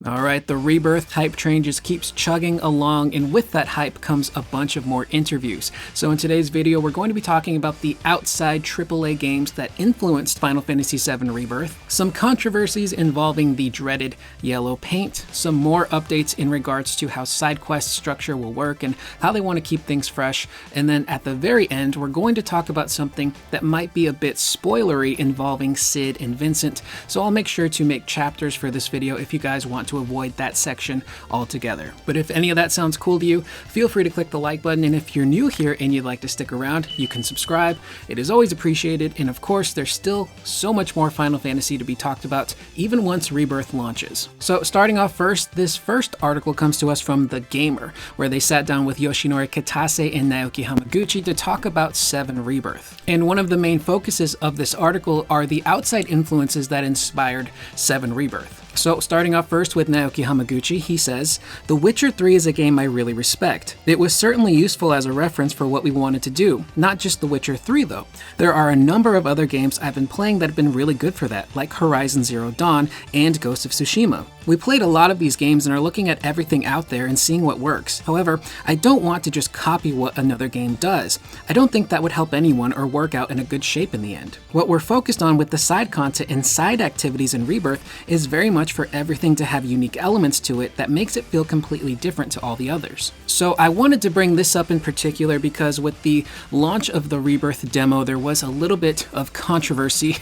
Alright, the Rebirth hype train just keeps chugging along, and with that hype comes a bunch of more interviews. So in today's video, we're going to be talking about the outside AAA games that influenced Final Fantasy VII Rebirth, some controversies involving the dreaded yellow paint, some more updates in regards to how side quest structure will work and how they want to keep things fresh, and then at the very end, we're going to talk about something that might be a bit spoilery involving Cid and Vincent, so I'll make sure to make chapters for this video if you guys want to avoid that section altogether. But if any of that sounds cool to you, feel free to click the like button, and if you're new here and you'd like to stick around, you can subscribe. It is always appreciated, and of course, there's still so much more Final Fantasy to be talked about, even once Rebirth launches. So starting off first, this first article comes to us from The Gamer, where they sat down with Yoshinori Kitase and Naoki Hamaguchi to talk about 7 Rebirth. And one of the main focuses of this article are the outside influences that inspired 7 Rebirth. So starting off first with Naoki Hamaguchi, he says, "The Witcher 3 is a game I really respect. It was certainly useful as a reference for what we wanted to do, not just The Witcher 3 though. There are a number of other games I've been playing that have been really good for that, like Horizon Zero Dawn and Ghost of Tsushima. We played a lot of these games and are looking at everything out there and seeing what works. However, I don't want to just copy what another game does. I don't think that would help anyone or work out in a good shape in the end. What we're focused on with the side content and side activities in Rebirth is very much for everything to have unique elements to it that makes it feel completely different to all the others." So I wanted to bring this up in particular because with the launch of the Rebirth demo, there was a little bit of controversy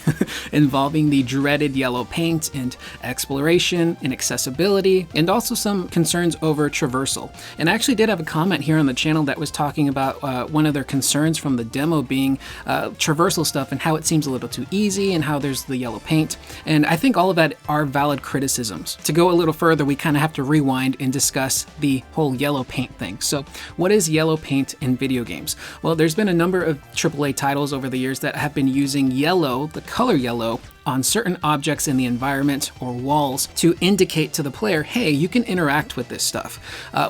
involving the dreaded yellow paint and exploration and accessibility, and also some concerns over traversal. And I actually did have a comment here on the channel that was talking about one of their concerns from the demo being traversal stuff and how it seems a little too easy and how there's the yellow paint. And I think all of that are valid criticisms. To go a little further, we kind of have to rewind and discuss the whole yellow paint thing. So what is yellow paint in video games? Well, there's been a number of AAA titles over the years that have been using yellow, the color yellow, on certain objects in the environment or walls to indicate to the player, hey, you can interact with this stuff.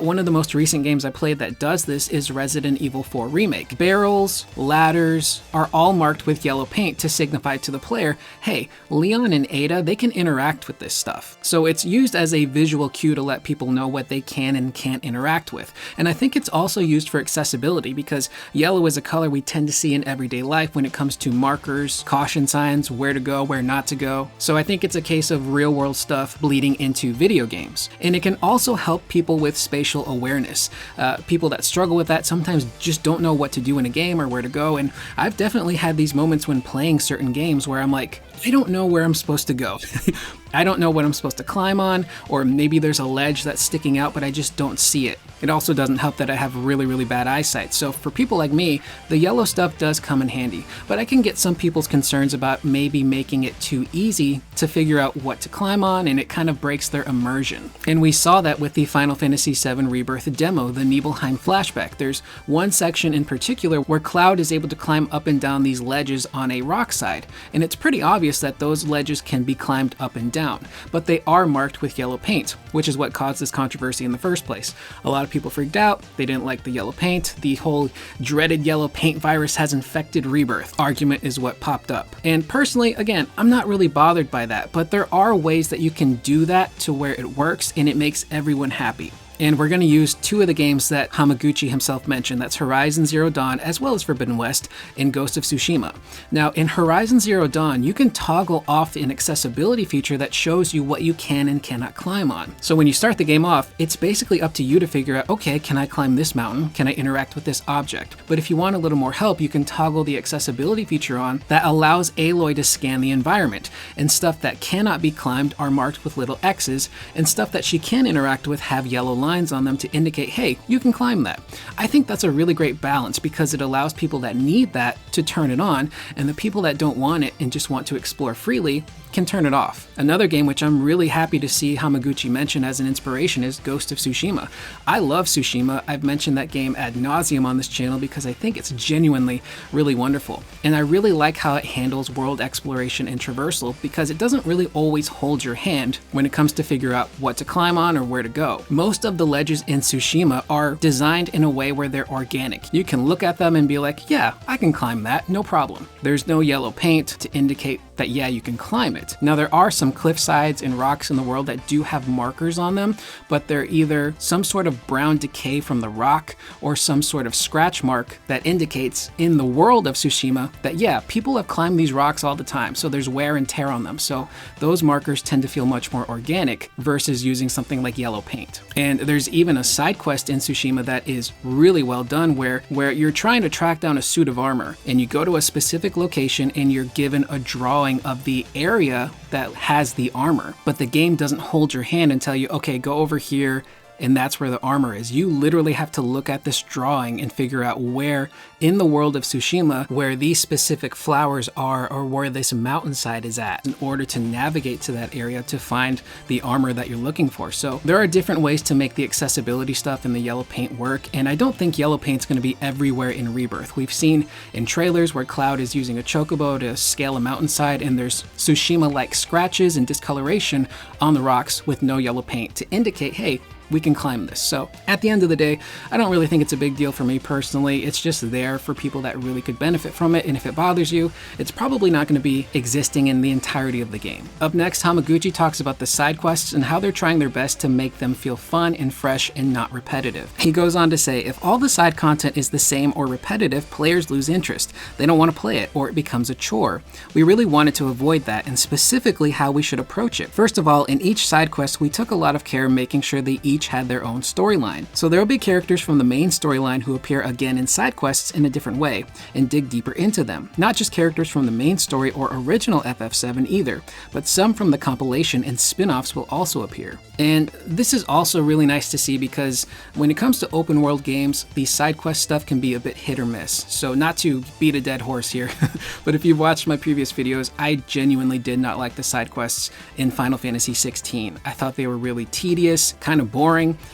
One of the most recent games I played that does this is Resident Evil 4 Remake. Barrels, ladders are all marked with yellow paint to signify to the player, hey, Leon and Ada, they can interact with this stuff. So it's used as a visual cue to let people know what they can and can't interact with. And I think it's also used for accessibility because yellow is a color we tend to see in everyday life when it comes to markers, caution signs, where to go, where not to go. So I think it's a case of real world stuff bleeding into video games. And it can also help people with spatial awareness. People that struggle with that sometimes just don't know what to do in a game or where to go. And I've definitely had these moments when playing certain games where I'm like, I don't know where I'm supposed to go. I don't know what I'm supposed to climb on, or maybe there's a ledge that's sticking out, but I just don't see it. It also doesn't help that I have really, really bad eyesight. So for people like me, the yellow stuff does come in handy, but I can get some people's concerns about maybe making it too easy to figure out what to climb on, and it kind of breaks their immersion. And we saw that with the Final Fantasy VII Rebirth demo, the Nibelheim flashback. There's one section in particular where Cloud is able to climb up and down these ledges on a rock side, and it's pretty obvious that those ledges can be climbed up and down, but they are marked with yellow paint, which is what caused this controversy in the first place. A lot of people freaked out, they didn't like the yellow paint, the whole dreaded yellow paint virus has infected Rebirth argument is what popped up. And personally, again, I'm not really bothered by that, but there are ways that you can do that to where it works and it makes everyone happy. And we're going to use 2 of the games that Hamaguchi himself mentioned. That's Horizon Zero Dawn as well as Forbidden West and Ghost of Tsushima. Now in Horizon Zero Dawn, you can toggle off an accessibility feature that shows you what you can and cannot climb on. So when you start the game off, it's basically up to you to figure out, okay, can I climb this mountain? Can I interact with this object? But if you want a little more help, you can toggle the accessibility feature on that allows Aloy to scan the environment. And stuff that cannot be climbed are marked with little X's, and stuff that she can interact with have yellow lines on them to indicate, hey, you can climb that. I think that's a really great balance because it allows people that need that to turn it on, and the people that don't want it and just want to explore freely can turn it off. Another game which I'm really happy to see Hamaguchi mention as an inspiration is Ghost of Tsushima. I love Tsushima. I've mentioned that game ad nauseum on this channel because I think it's genuinely really wonderful. And I really like how it handles world exploration and traversal because it doesn't really always hold your hand when it comes to figure out what to climb on or where to go. Most of the ledges in Tsushima are designed in a way where they're organic. You can look at them and be like, yeah, I can climb that, no problem. There's no yellow paint to indicate that yeah, you can climb it. Now there are some cliff sides and rocks in the world that do have markers on them, but they're either some sort of brown decay from the rock or some sort of scratch mark that indicates in the world of Tsushima that yeah, people have climbed these rocks all the time, so there's wear and tear on them. So those markers tend to feel much more organic versus using something like yellow paint. And there's even a side quest in Tsushima that is really well done where you're trying to track down a suit of armor, and you go to a specific location and you're given a drawing of the area that has the armor, but the game doesn't hold your hand and tell you, okay, go over here and that's where the armor is. You literally have to look at this drawing and figure out where in the world of Tsushima where these specific flowers are or where this mountainside is at in order to navigate to that area to find the armor that you're looking for. So there are different ways to make the accessibility stuff in the yellow paint work, and I don't think yellow paint's going to be everywhere in Rebirth. We've seen in trailers where Cloud is using a chocobo to scale a mountainside, and there's Tsushima-like scratches and discoloration on the rocks with no yellow paint to indicate, hey, we can climb this. So at the end of the day, I don't really think it's a big deal for me personally. It's just there for people that really could benefit from it, and if it bothers you, it's probably not going to be existing in the entirety of the game. Up next, Hamaguchi talks about the side quests and how they're trying their best to make them feel fun and fresh and not repetitive. He goes on to say, if all the side content is the same or repetitive, players lose interest. They don't want to play it, or it becomes a chore. We really wanted to avoid that, and specifically how we should approach it. First of all, in each side quest, we took a lot of care making sure they each had their own storyline. So there will be characters from the main storyline who appear again in side quests in a different way and dig deeper into them. Not just characters from the main story or original FF7 either, but some from the compilation and spin-offs will also appear. And this is also really nice to see because when it comes to open world games, the side quest stuff can be a bit hit or miss. So not to beat a dead horse here, but if you've watched my previous videos, I genuinely did not like the side quests in Final Fantasy 16. I thought they were really tedious, kind of boring,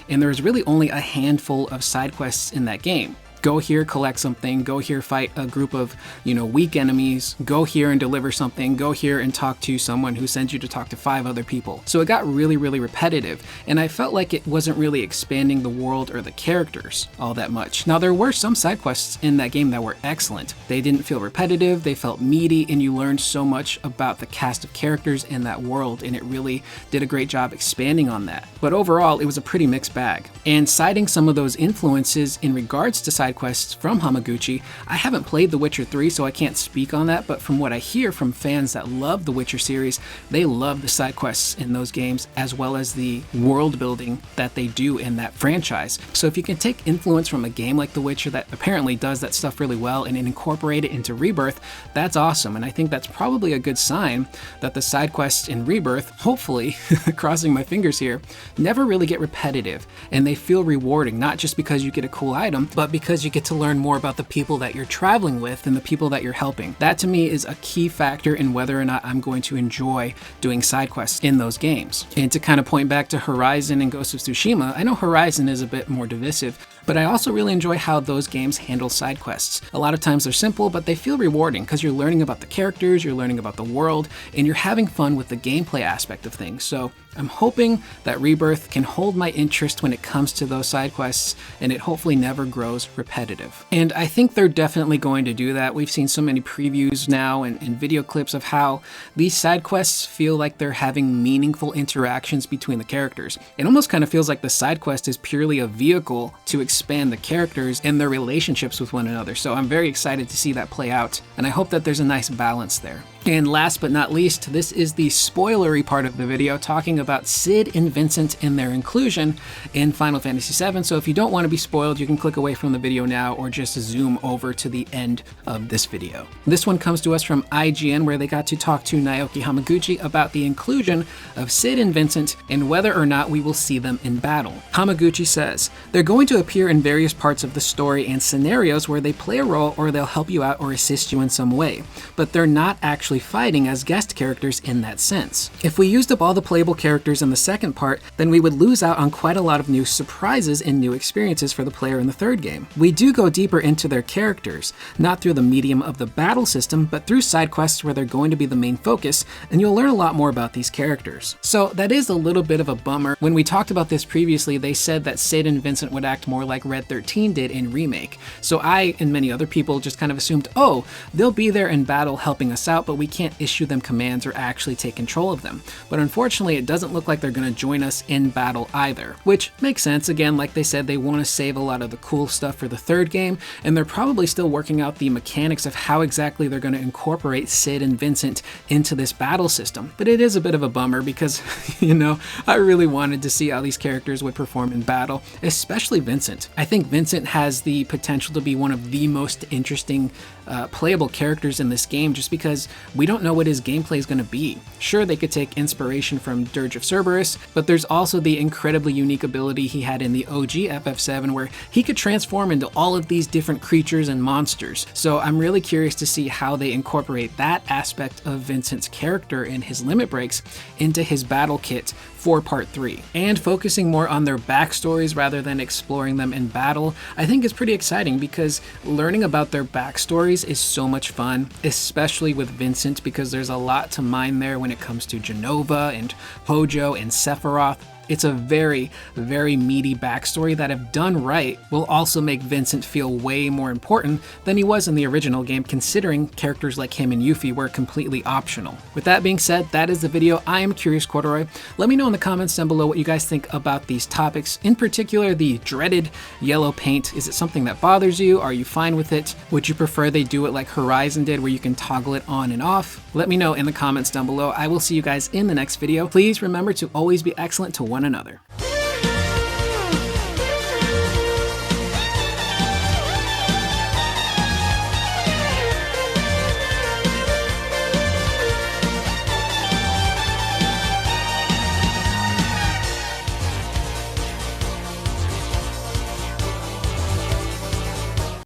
and there was really only a handful of side quests in that game. Go here, collect something, go here, fight a group of, weak enemies, go here and deliver something, go here and talk to someone who sends you to talk to 5 other people. So it got really, really repetitive, and I felt like it wasn't really expanding the world or the characters all that much. Now, there were some side quests in that game that were excellent. They didn't feel repetitive, they felt meaty, and you learned so much about the cast of characters in that world, and it really did a great job expanding on that. But overall, it was a pretty mixed bag. And citing some of those influences in regards to side quests from Hamaguchi, I haven't played The Witcher 3, so I can't speak on that, but from what I hear from fans that love the Witcher series, they love the side quests in those games as well as the world building that they do in that franchise. So if you can take influence from a game like The Witcher that apparently does that stuff really well and incorporate it into Rebirth, that's awesome, and I think that's probably a good sign that the side quests in Rebirth, hopefully, crossing my fingers here, never really get repetitive, and they feel rewarding, not just because you get a cool item, but because you get to learn more about the people that you're traveling with and the people that you're helping. That to me is a key factor in whether or not I'm going to enjoy doing side quests in those games. And to kind of point back to Horizon and Ghost of Tsushima, I know Horizon is a bit more divisive, but I also really enjoy how those games handle side quests. A lot of times they're simple, but they feel rewarding because you're learning about the characters, you're learning about the world, and you're having fun with the gameplay aspect of things. So I'm hoping that Rebirth can hold my interest when it comes to those side quests, and it hopefully never grows repetitive. And I think they're definitely going to do that. We've seen so many previews now and video clips of how these side quests feel like they're having meaningful interactions between the characters. It almost kind of feels like the side quest is purely a vehicle to expand the characters and their relationships with one another. So I'm very excited to see that play out, and I hope that there's a nice balance there. And last but not least, this is the spoilery part of the video talking about Cid and Vincent and their inclusion in Final Fantasy VII. So if you don't want to be spoiled, you can click away from the video now or just zoom over to the end of this video. This one comes to us from IGN, where they got to talk to Naoki Hamaguchi about the inclusion of Cid and Vincent and whether or not we will see them in battle. Hamaguchi says, they're going to appear in various parts of the story and scenarios where they play a role or they'll help you out or assist you in some way, but they're not actually fighting as guest characters in that sense. If we used up all the playable characters in the second part, then we would lose out on quite a lot of new surprises and new experiences for the player in the third game. We do go deeper into their characters, not through the medium of the battle system, but through side quests where they're going to be the main focus, and you'll learn a lot more about these characters. So that is a little bit of a bummer. When we talked about this previously, they said that Cid and Vincent would act more like Red 13 did in Remake. So I and many other people just kind of assumed, oh, they'll be there in battle helping us out, but we we can't issue them commands or actually take control of them. But unfortunately, it doesn't look like they're going to join us in battle either, which makes sense. Again, like they said, they want to save a lot of the cool stuff for the third game, and they're probably still working out the mechanics of how exactly they're going to incorporate Cid and Vincent into this battle system. But it is a bit of a bummer because, you know, I really wanted to see how these characters would perform in battle, especially Vincent. I think Vincent has the potential to be one of the most interesting playable characters in this game, just because we don't know what his gameplay is going to be. Sure, they could take inspiration from Dirge of Cerberus, but there's also the incredibly unique ability he had in the OG FF7 where he could transform into all of these different creatures and monsters. So I'm really curious to see how they incorporate that aspect of Vincent's character and his limit breaks into his battle kit for Part 3. And focusing more on their backstories rather than exploring them in battle, I think is pretty exciting, because learning about their backstories is so much fun, especially with Vincent, because there's a lot to mine there when it comes to Genova and Hojo and Sephiroth. It's a very, very meaty backstory that, if done right, will also make Vincent feel way more important than he was in the original game, considering characters like him and Yuffie were completely optional. With that being said, that is the video. I am Curious Corduroy. Let me know in the comments down below what you guys think about these topics, in particular the dreaded yellow paint. Is it something that bothers you? Are you fine with it? Would you prefer they do it like Horizon did, where you can toggle it on and off? Let me know in the comments down below. I will see you guys in the next video. Please remember to always be excellent to one another.